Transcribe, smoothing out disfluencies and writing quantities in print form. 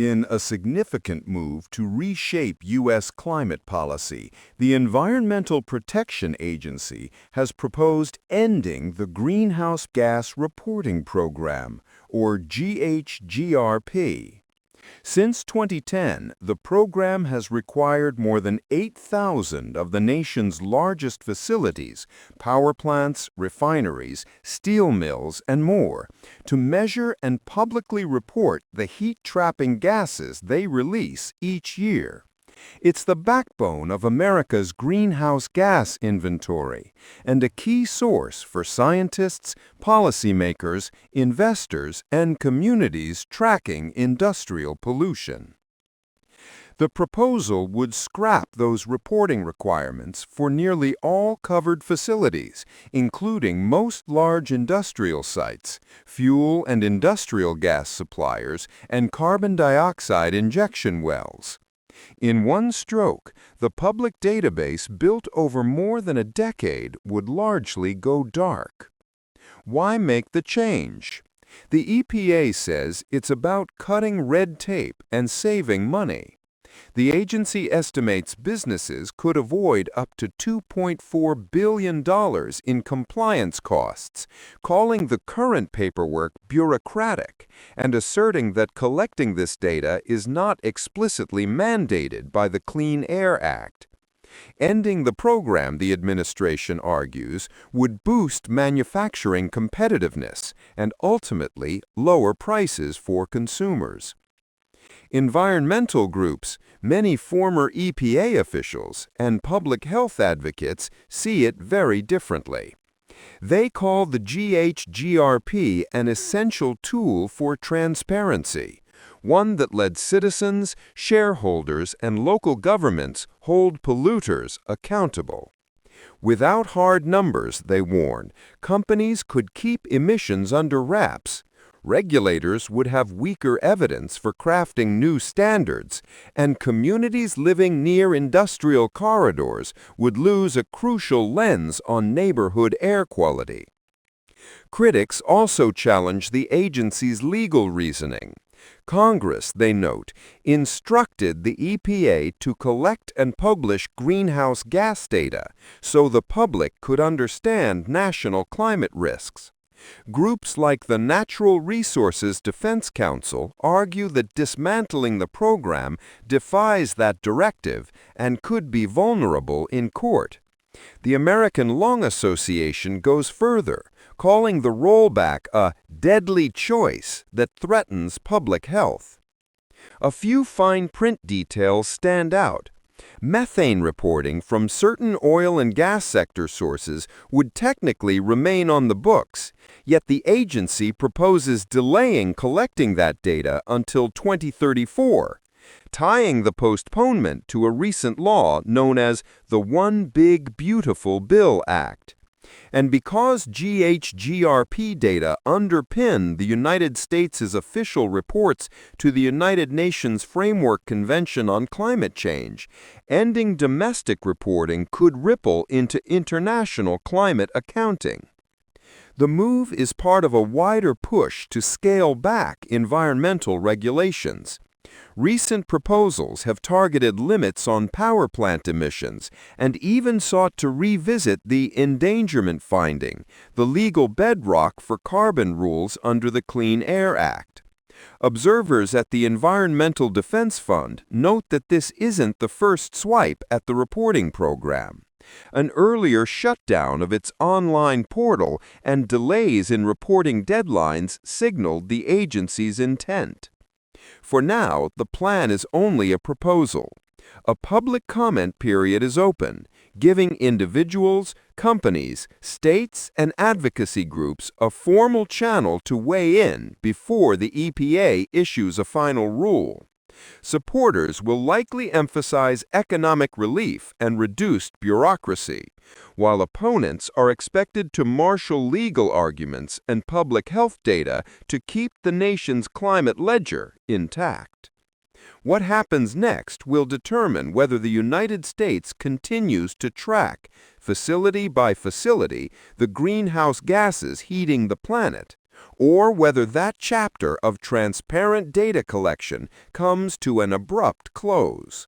In a significant move to reshape U.S. climate policy, the Environmental Protection Agency has proposed ending the Greenhouse Gas Reporting Program, or GHGRP. Since 2010, the program has required more than 8,000 of the nation's largest facilities, power plants, refineries, steel mills, and more, to measure and publicly report the heat-trapping gases they release each year. It's the backbone of America's greenhouse gas inventory and a key source for scientists, policymakers, investors, and communities tracking industrial pollution. The proposal would scrap those reporting requirements for nearly all covered facilities, including most large industrial sites, fuel and industrial gas suppliers, and carbon dioxide injection wells. In one stroke, the public database built over more than a decade would largely go dark. Why make the change? The EPA says it's about cutting red tape and saving money. The agency estimates businesses could avoid up to $2.4 billion in compliance costs, calling the current paperwork bureaucratic and asserting that collecting this data is not explicitly mandated by the Clean Air Act. Ending the program, the administration argues, would boost manufacturing competitiveness and ultimately lower prices for consumers. Environmental groups, many former EPA officials, and public health advocates see it very differently. They call the GHGRP an essential tool for transparency, one that lets citizens, shareholders, and local governments hold polluters accountable. Without hard numbers, they warn, companies could keep emissions under wraps. Regulators would have weaker evidence for crafting new standards, and communities living near industrial corridors would lose a crucial lens on neighborhood air quality. Critics also challenge the agency's legal reasoning. Congress, they note, instructed the EPA to collect and publish greenhouse gas data so the public could understand national climate risks. Groups like the Natural Resources Defense Council argue that dismantling the program defies that directive and could be vulnerable in court. The American Lung Association goes further, calling the rollback a deadly choice that threatens public health. A few fine print details stand out. Methane reporting from certain oil and gas sector sources would technically remain on the books, yet the agency proposes delaying collecting that data until 2034, tying the postponement to a recent law known as the One Big Beautiful Bill Act. And because GHGRP data underpin the United States' official reports to the United Nations Framework Convention on Climate Change, ending domestic reporting could ripple into international climate accounting. The move is part of a wider push to scale back environmental regulations. Recent proposals have targeted limits on power plant emissions and even sought to revisit the endangerment finding, the legal bedrock for carbon rules under the Clean Air Act. Observers at the Environmental Defense Fund note that this isn't the first swipe at the reporting program. An earlier shutdown of its online portal and delays in reporting deadlines signaled the agency's intent. For now, the plan is only a proposal. A public comment period is open, giving individuals, companies, states, and advocacy groups a formal channel to weigh in before the EPA issues a final rule. Supporters will likely emphasize economic relief and reduced bureaucracy, while opponents are expected to marshal legal arguments and public health data to keep the nation's climate ledger intact. What happens next will determine whether the United States continues to track, facility by facility, the greenhouse gases heating the planet, or whether that chapter of transparent data collection comes to an abrupt close.